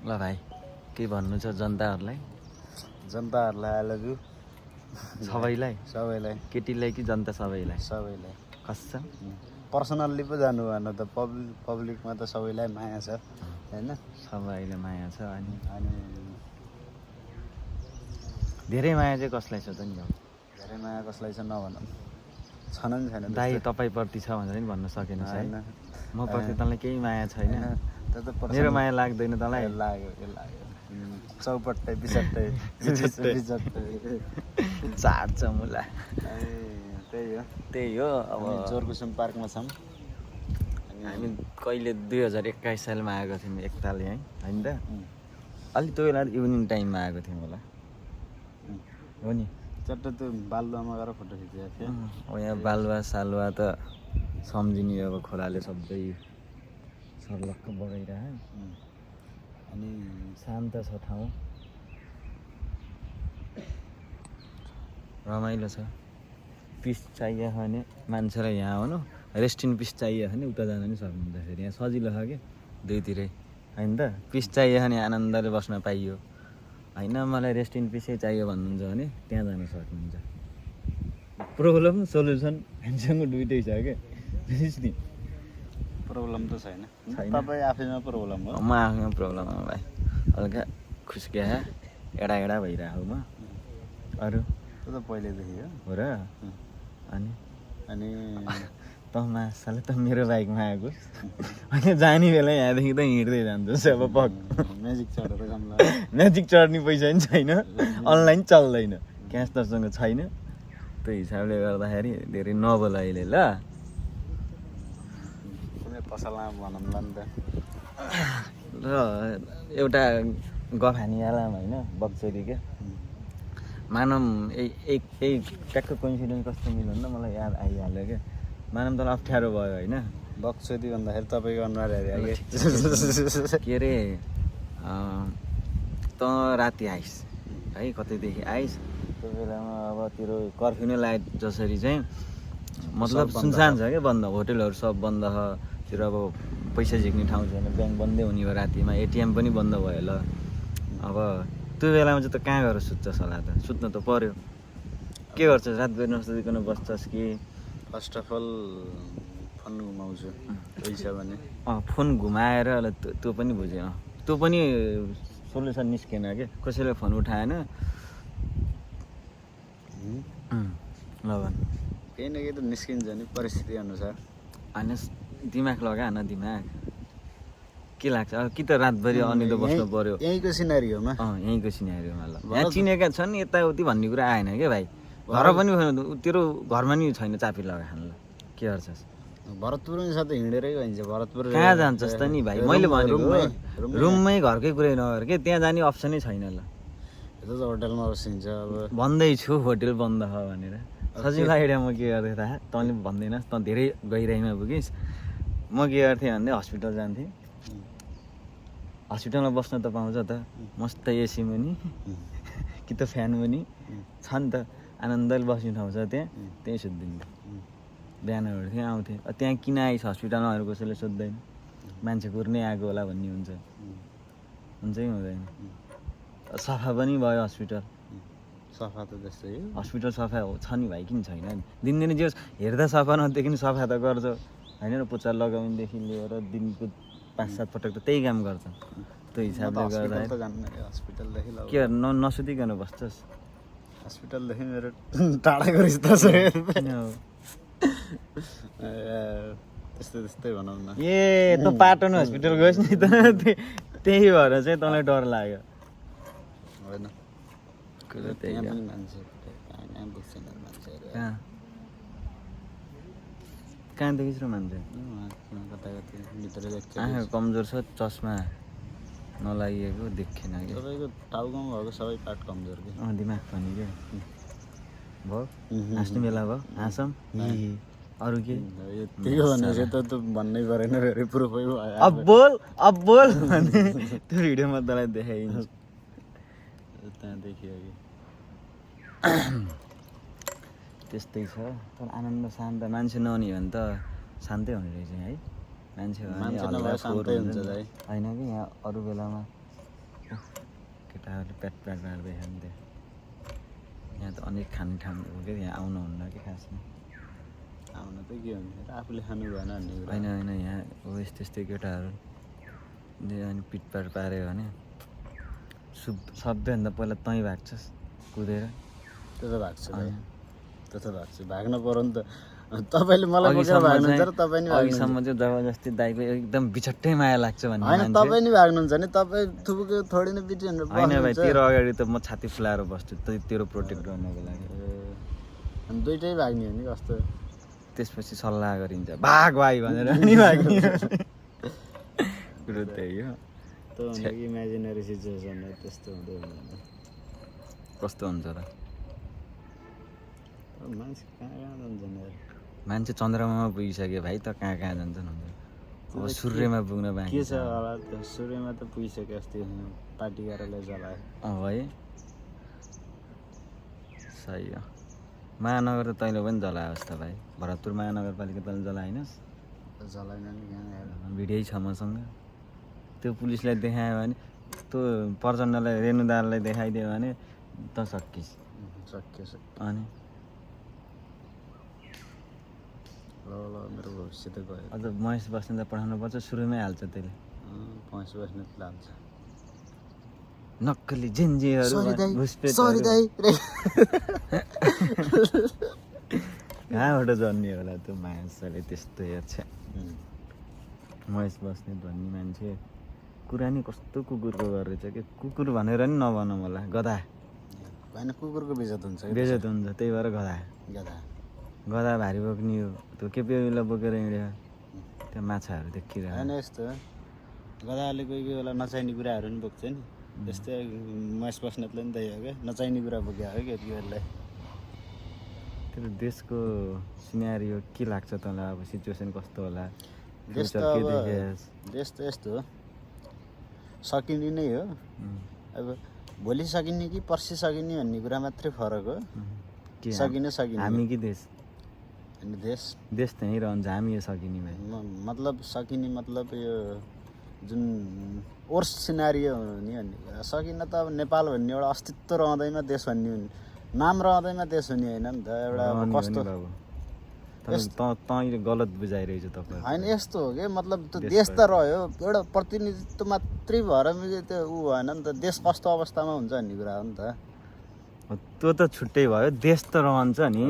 ल भाइ के भन्नु छ जनताहरूलाई आई लभ यु सबैलाई सबैलाई केटीलाई कि जनता सबैलाई सबैलाई कसम पर्सनल्ली पो जानु भएन त पब्लिकमा त सबैलाई माया छ हैन सबैले माया छ अनि अनि धेरै माया चाहिँ कसलाई छ त नि धेरै माया कसलाई छ नभनौँ छन नि छैन दाइ तपाईँप्रति छ भनेर नि भन्न सकेन हैन म प्रति तँलाई केही माया छैन त्यो त मेरो माया लाग्दैन तँलाई लाग्यो चौपट्टै बिचट्टै चाट्छ मुला त्यही हो अब जोरकुसुम पार्कमा छौँ हामी कहिले 2021 सालमा आएको थियौँ एकताल है होइन त अलि त्यो बेला इभिनिङ टाइममा आएको थियौँ होला हो नि चट्ट त्यो बालुवामा गएर फोटो खिचेको थियो अब यहाँ बालुवा सालुवा त सम्झिने अब खोलाले सबै सर्लक्क बगाइरह अनि शान्त छ ठाउँ रमाइलो छ पिस चाहियो भने मान्छेलाई यहाँ आउनु रेस्ट इन पिस चाहियो भने उता जान नि सक्नुहुन्छ फेरि यहाँ सजिलो छ कि दुईतिरै होइन त पिस चाहियो भने आनन्दले बस्न पाइयो होइन मलाई रेस्ट इन पिसै चाहियो भन्नुहुन्छ भने त्यहाँ जान सक्नुहुन्छ प्रब्लम सोल्युसन हामीसँग दुइटै छ क्या नि प्रब्लम त छैन तपाईँ आफैमा प्रब्लम हो म आफैमा प्रब्लम हो भाइ हल्का खुस्किया एडा एडा भइरहेको म अरू त्यो त पहिल्यैदेखि हो र अनि अनि त मासाले त मेरो बाइकमा आएको अनि जाने बेला यहाँदेखि त हिँड्दै जान्छस् अब पक म्याजिक चढेर जाउँला म्याजिक चढ्ने पैसा पनि छैन अनलाइन चल्दैन क्यास तसँग छैन त्यो हिसाबले गर्दाखेरि धेरै नबोल अहिले ल पसलमा भनौँला नि त र एउटा गफ हानिहालौँ होइन बक्सरी क्या मानौँ यही ट्याक्क कोइन्सिडेन्स कस्तो मिल्यो भने त मलाई याद आइहाल्यो क्या मानौँ तँलाई अप्ठ्यारो भयो होइन बक्सरी भन्दाखेरि तपाईँको अनुहार हेरे के अरे त राति आइस है कतैदेखि आइस त्यो बेलामा अब तेरो कर्फ्यू नै लाइट जसरी चाहिँ मतलब सुनसान छ क्या बन्द होटेलहरू सब बन्द छ तेरो अब पैसा झिक्ने ठाउँ छैन ब्याङ्क बन्दै हुने भयो रातिमा एटिएम पनि बन्द भयो ल अब त्यो बेलामा चाहिँ त कहाँ गएर सुत्छस् होला त सुत्नु त पर्यो के गर्छस् रातभरि नसुतिकन बस्छस् कि फर्स्ट अफ अल फोन घुमाउँछु पैसा भने फोन घुमाएर त्यो पनि बुझेन त्यो पनि सोल्युसन निस्केन क्या कसैले फोन उठाएन ल भन् केही न केही त निस्किन्छ नि परिस्थिति अनुसार होइन दिमाग लगा न दिमाग के लाग्छ अब कि त रातभरि अनिदो बस्नु पर्यो यहीँको सिनारीमा यहीँको सिनारीमा ल यहाँ चिनेका छन् यताउति भन्ने कुरा आएन क्या भाइ घर पनि तेरो घरमा नि छैन चापी लगा खानु ल के गर्छस् भरतपुरमै छ त हिँडेरै गइन्छ भरतपुर कहाँ जान्छस् त नि भाइ मैले भनेको रुममै घरकै कुरै नगर के त्यहाँ जाने अप्सनै छैन ल यता त होटलमा बसिन्छ अब भन्दैछु होटेल बन्द छ भनेर सजिलो आइडिया म के गर्थेँ थाहा तँले भन्दैनस् त धेरै गहिराइमा पुगिस् म के गर्थेँ भन्दै हस्पिटल जान्थेँ हस्पिटलमा बस्न त पाउँछ त मस्त एसी पनि कि त फ्यान पनि छ नि त आनन्दले बस्ने ठाउँ छ त्यहीँ सुत्दिन्थ्यो बिहान उठ्थेँ आउँथेँ त्यहाँ किन आइस हस्पिटलमा अरू कसैले सोध्दैन मान्छे कुर्नै आएको होला भन्ने हुन्छ कि हुँदैन सफा पनि भयो हस्पिटल सफा त जस्तै हस्पिटल सफा छ नि भाइ किन छैन नि दिनदिनै जे हेर्दा सफा नदेखि सफा त गर्छ होइन र पोचा लगाउनेदेखि लिएर दिनको 5-7 पटक त त्यही काम गर्छ त्यो हिसाबले गर्दा के नसुतिकन बस्छस् हस्पिटलदेखि मेरो टाढाको रिस्ता छ त्यस्तै भनौँ न ए त पाटन हस्पिटल गएस् नि त त्यही भएर चाहिँ तँलाई डर लाग्यो होइन कहाँ देखिस् र मान्छे आँखा कमजोर छ चस्मा नलागिएको देखेन कि तपाईँको टाउकोमा भएको सबै पार्ट कमजोर कि दिमाग पनि क्या भयो हाँस्ने बेला भयो हाँसौँ अरू के यतिको भनेपछि त भन्नै परेन फेरि प्रुफै भयो अब बोल भने त्यो भिडियोमा तँलाई देखाइदिन्छु त्यहाँ देखियो कि त्यस्तै छ तर आनन्द शान्त मान्छे नहुने भने त शान्तै हुने रहेछ है मान्छे नभए शान्तै हुन्छ दाइ होइन कि यहाँ अरू बेलामा केटाहरूले प्याट प्याट मार्दै खान्थ्यो यहाँ त अनेक खाने ठाउँ हो क्या यहाँ आउनुहुन्न कि खासमा आउन त के हुन्छ आफूले खानु भएन भन्ने कुरा होइन होइन यहाँ हो यस्तै यस्तै केटाहरू अनि पिटपाट पाऱ्यो भने सबैभन्दा पहिला तैँ भाग्छस् कुदेर त्यो त भाग्छ भाइ त्यो त भाग्छ भाग्नु पऱ्यो नि त तपाईँले मलाई बोकेर भाग्नुहुन्छ र तपाईँ नि अघिसम्म चाहिँ जबरजस्ती दाइको एकदम बिछट्टै माया लाग्छ भन्ने होइन तपाईँ नि भाग्नुहुन्छ नि तपाईँ थुपुको थोडी नै पिटी भनेर होइन भाइ तेरो अगाडि त म छाती फुलाएर बस्छु तेरो प्रोटेक्ट गर्नको लागि अनि दुइटै भाग्ने हो नि कस्तो त्यसपछि सल्लाह गरिन्छ भाग भाइ भनेर नि भाग्ने कुरो त्यही हो त्यो हुन्छ कि इमेजिनेरी सिचुएसन हो त्यस्तो हुँदै हुँदैन कस्तो हुन्छ र मान्छे कहाँ कहाँ जान्छन् यार मान्छे चन्द्रमामा पुगिसक्यो भाइ त कहाँ कहाँ जान्छन् हुन्छ अब सूर्यमा पुग्न बाँकी के छ होला त्यो सूर्यमा त पुगिसक्यो अस्ति पार्टी कार्यालय जलायो है सही हो महानगर त तैँले पनि जलायोस् त भाइ भरतपुर महानगरपालिका तैँले जलाएनस् जलाएन नि कहाँ भिडियो छ मसँग त्यो पुलिसलाई देखायो भने त्यो प्रचण्डलाई रेणुदारलाई देखाइदियो भने त सकिस् सक्यो अनि ल ल मेरो भविष्य त गयो अझ महेश बस्नेतलाई पठाउनु पर्छ सुरुमै हाल्छ त्यसले पैसा बस्ने लान्छ नक्कली झिन्जीहरू कहाँबाट जन्मियो होला त्यो मान्छेले त्यस्तो हेर्छ महेश बस्नेत भन्ने मान्छे कुरा नि कस्तो कुकुरको गरेछ कि कुकुर भनेर नि नभनौँ होला गधा होइन कुकुरको बेजत हुन्छ बेजत हुन्छ त्यही भएर गधा गधा गधा भारी बोक्ने हो त्यो केपेलाई बोकेर हिँड्यो त्यो माछाहरू देखिरहेको होइन यस्तो गधाले कोही कोही बेला नचाहिने कुराहरू पनि बोक्छ नि त्यस्तै महेश बस्नेतले नि त्यही हो क्या नचाहिने कुरा बोक्यो हो केटीहरूलाई त्यो देशको सिनेरियो के लाग्छ तँलाई अब सिचुएसन कस्तो होला देश त देश त यस्तो हो सकिने नै हो अब भोलि सकिने कि पर्सि सकिने भन्ने कुरा मात्रै फरक हो सकिने हामी कि देश अनि देश देश त यहीँ रहन्छ हामी यो सकिने भाइ मतलब सकिने मतलब यो जुन वर्स्ट सिनारियो हुने भन्ने कुरा सकिन त अब नेपाल भन्ने एउटा अस्तित्व रहँदैमा देश भन्ने हुने नाम रहँदैमा देश हुने होइन नि त एउटा कस्तो तैँले गलत बुझाइरहेछ तपाईँ होइन यस्तो हो कि मतलब त्यो देश त रह्यो एउटा प्रतिनिधित्व मात्रै भएर त्यो ऊ भएन नि त देश कस्तो अवस्थामा हुन्छ भन्ने कुरा हो नि त त्यो त छुट्टै भयो देश त रहन्छ नि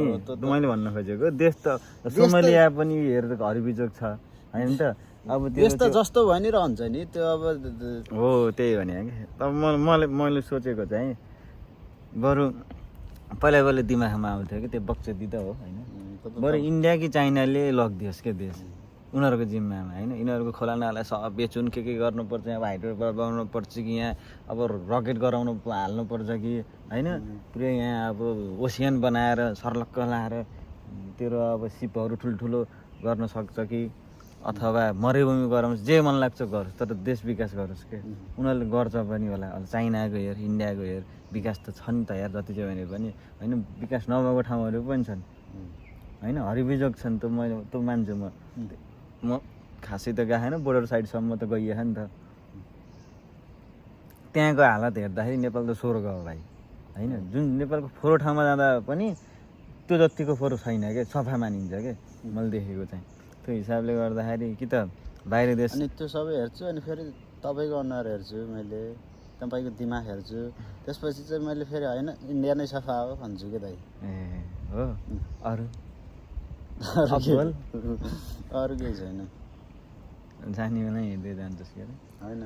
मैले भन्न खोजेको देश त सोमालिया पनि हेरेर हरिबिजोग छ होइन त अब देश त जस्तो भयो नि रहन्छ नि त्यो अब हो त्यही भने कि तब मैले सोचेको चाहिँ बरु पहिला दिमागमा आउँथ्यो कि त्यो बक्चदी त हो होइन बरु इन्डिया कि चाइनाले लगिदियोस् क्या देश उनीहरूको जिम्मामा होइन यिनीहरूको खोला नाला सब बेचुन् के गर्नुपर्छ अब हाइड्रो बनाउनु पर्छ कि यहाँ अब रकेट गराउनु हाल्नुपर्छ कि होइन पुरै यहाँ अब ओसियन बनाएर सर्लक्क लाएर तेरो अब सिपहरू ठुल्ठुलो गर्न सक्छ कि अथवा मरुभूमि गराउनुहोस् जे मन लाग्छ गरोस् तर देश विकास गरोस् के उनीहरूले गर्छ पनि होला अब चाइनाको हेर इन्डियाको हेर विकास त छ नि त यार जति चाहिँ भने पनि होइन विकास नभएको ठाउँहरू पनि छन् होइन हरिबिजोग छन् त मैले त्यो मान्छु म खासै त गएन बोर्डर साइडसम्म त गइएन नि त त्यहाँको हालत हेर्दाखेरि नेपाल त स्वर्ग हो भाइ होइन जुन नेपालको फोहोर ठाउँमा जाँदा पनि त्यो जतिको फोहोर छैन क्या सफा मानिन्छ क्या मैले देखेको चाहिँ त्यो हिसाबले गर्दाखेरि कि त बाहिर देश अनि त्यो सबै हेर्छु अनि फेरि तपाईँको अनुहार हेर्छु मैले तपाईँको दिमाग हेर्छु त्यसपछि चाहिँ मैले फेरि होइन इन्डिया नै सफा हो भन्छु कि दाइ ए हो अरू अरू केही छैन जाने बेला हिँड्दै जान्छस् के होइन